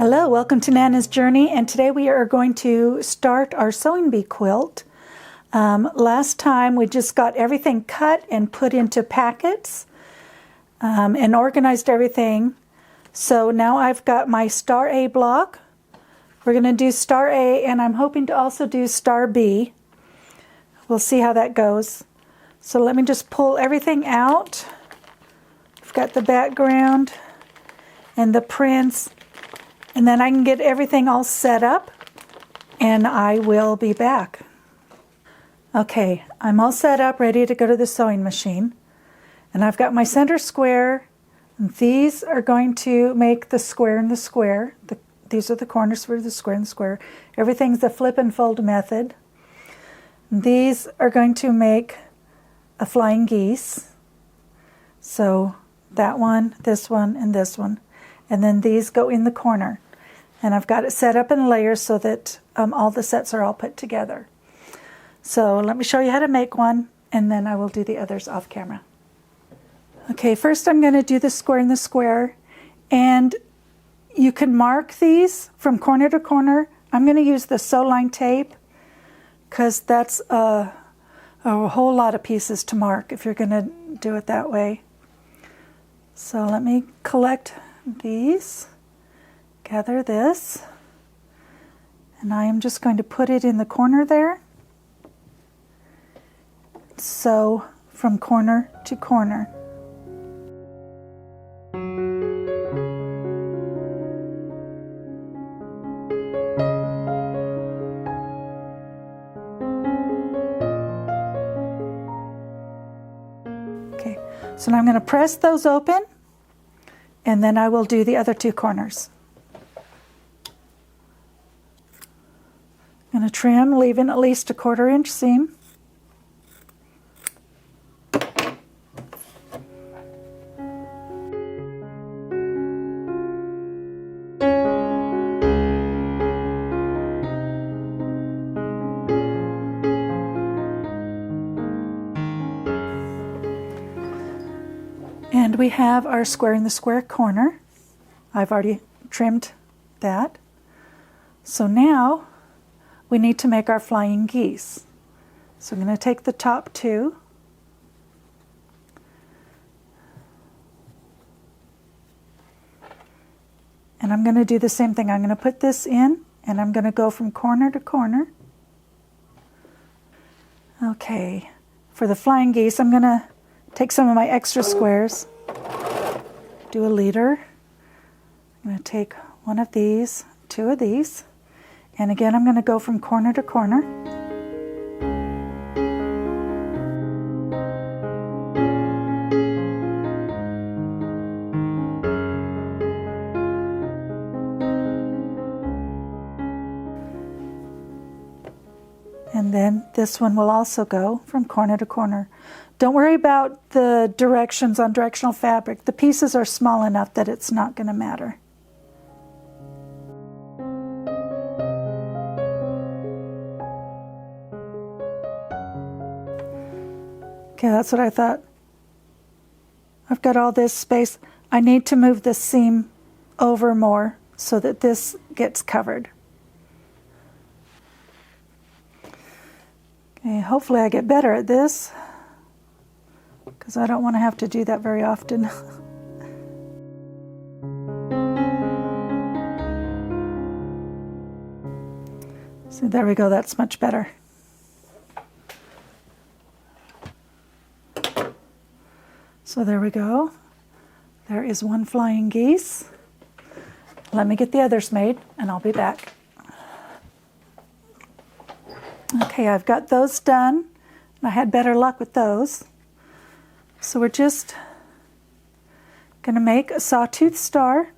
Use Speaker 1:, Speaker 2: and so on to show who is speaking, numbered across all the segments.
Speaker 1: Hello, welcome to Nana's Journey, and today we are going to start our sewing bee quilt. Last time we just got everything cut and put into packets and organized everything. So now I've got my star A block. We're going to do star A, and I'm hoping to also do star B. We'll see how that goes. So let me just pull everything out. I've got the background and the prints. And then I can get everything all set up, and I will be back. Okay, I'm all set up, ready to go to the sewing machine. And I've got my center square. And these are going to make the square and the square. These are the corners for the square and the square. Everything's the flip and fold method. And these are going to make a flying geese. So that one, this one, and this one. And then these go in the corner. And I've got it set up in layers so that all the sets are all put together. So let me show you how to make one, and then I will do the others off camera. Okay, first I'm going to do the square and the square. And you can mark these from corner to corner. I'm going to use the sew line tape because that's a whole lot of pieces to mark if you're going to do it that way. So let me collect these, gather this, and I am just going to put it in the corner there. Sew from corner to corner. Okay, so now I'm going to press those open, and then I will do the other two corners. I'm going to trim, leaving at least a 1/4 inch seam. And we have our square in the square corner. I've already trimmed that. So now we need to make our flying geese. So I'm going to take the top two. And I'm going to do the same thing. I'm going to put this in, and I'm going to go from corner to corner. Okay, for the flying geese, I'm going to take some of my extra squares, do a leader. I'm going to take one of these, two of these, and again I'm going to go from corner to corner. And then this one will also go from corner to corner. Don't worry about the directions on directional fabric. The pieces are small enough that it's not going to matter. Okay, that's what I thought. I've got all this space. I need to move the seam over more so that this gets covered. Okay, hopefully I get better at this, because I don't want to have to do that very often. So there we go, that's much better. So there we go. There is one flying geese. Let me get the others made, and I'll be back. Okay, I've got those done. I had better luck with those. So we're just going to make a sawtooth star.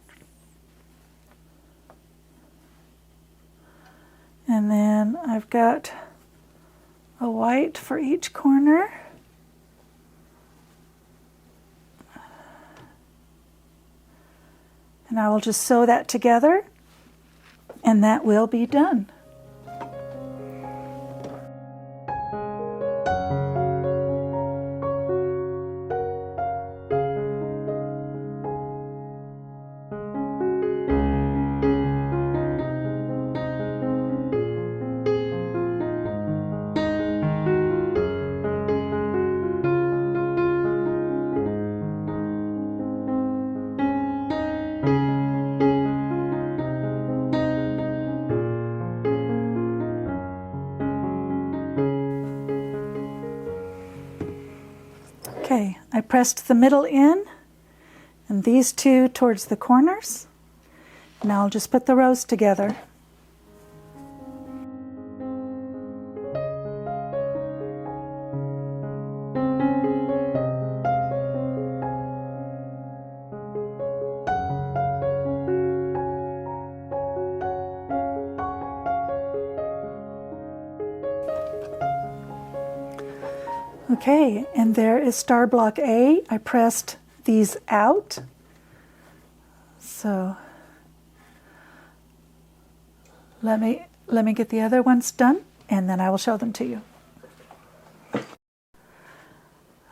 Speaker 1: And then I've got a white for each corner. And I will just sew that together, and that will be done. I pressed the middle in and these two towards the corners. Now I'll just put the rows together. Okay, and there is star block A. I pressed these out. So let me get the other ones done and then I will show them to you.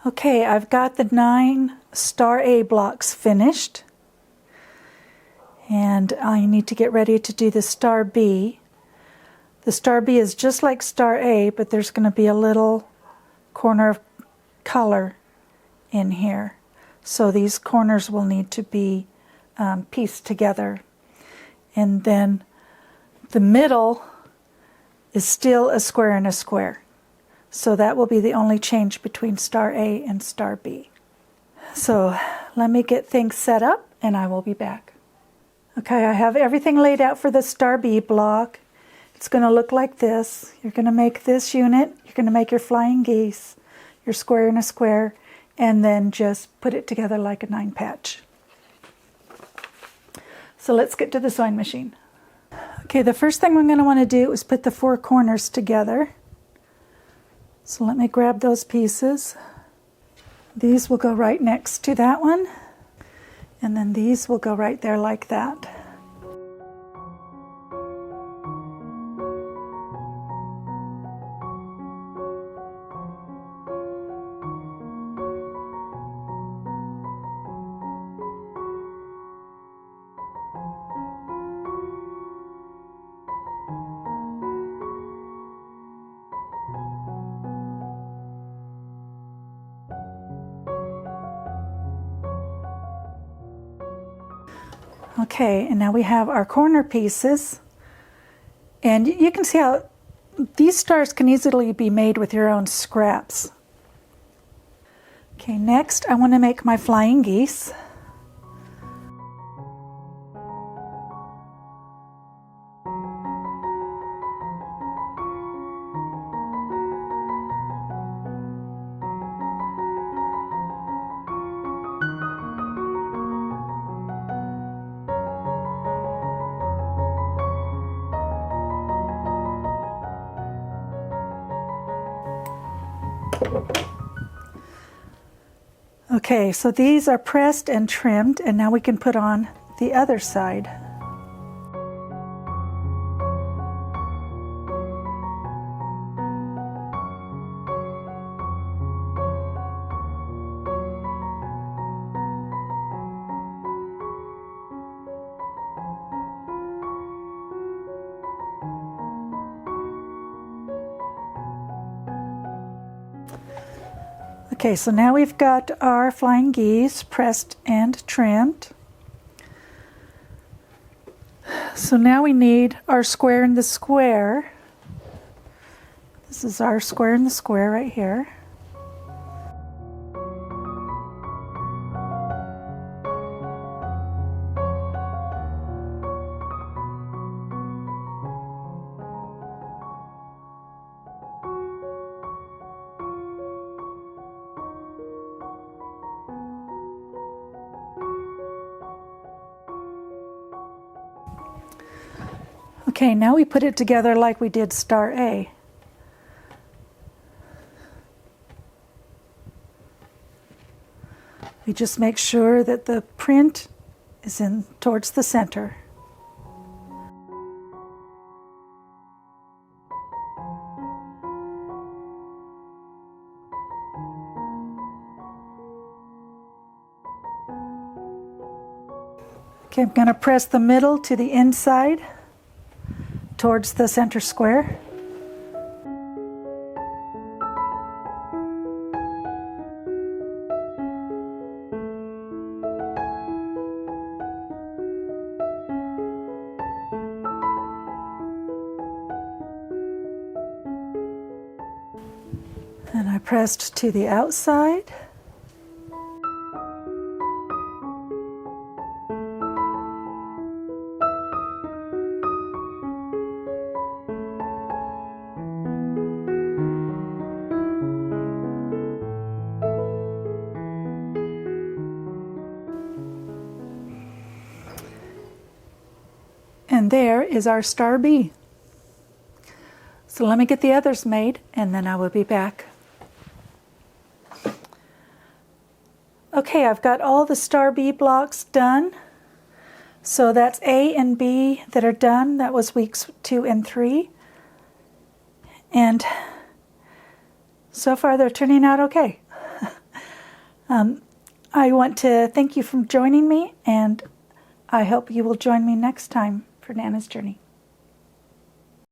Speaker 1: Okay, I've got the 9 star A blocks finished. And I need to get ready to do the star B. The star B is just like star A, but there's going to be a little corner of color in here. So these corners will need to be pieced together. And then the middle is still a square and a square. So that will be the only change between star A and star B. So let me get things set up and I will be back. Okay, I have everything laid out for the star B block. It's going to look like this. You're going to make this unit. You're going to make your flying geese, your square and a square, and then just put it together like a 9 patch. So let's get to the sewing machine. Okay, the first thing we're going to want to do is put the 4 corners together. So let me grab those pieces. These will go right next to that one, and then these will go right there like that. Okay, and now we have our corner pieces, and you can see how these stars can easily be made with your own scraps. Okay, next I want to make my flying geese. Okay, so these are pressed and trimmed, and now we can put on the other side. Okay, so now we've got our flying geese pressed and trimmed. So now we need our square in the square. This is our square in the square right here. Okay, now we put it together like we did star A. We just make sure that the print is in towards the center. Okay, I'm going to press the middle to the inside towards the center square. And I pressed to the outside. And there is our star bee. So let me get the others made, and then I will be back. Okay, I've got all the star bee blocks done. So that's A and B that are done. That was weeks 2 and 3. And so far they're turning out okay. I want to thank you for joining me, and I hope you will join me next time for Nana's Journey.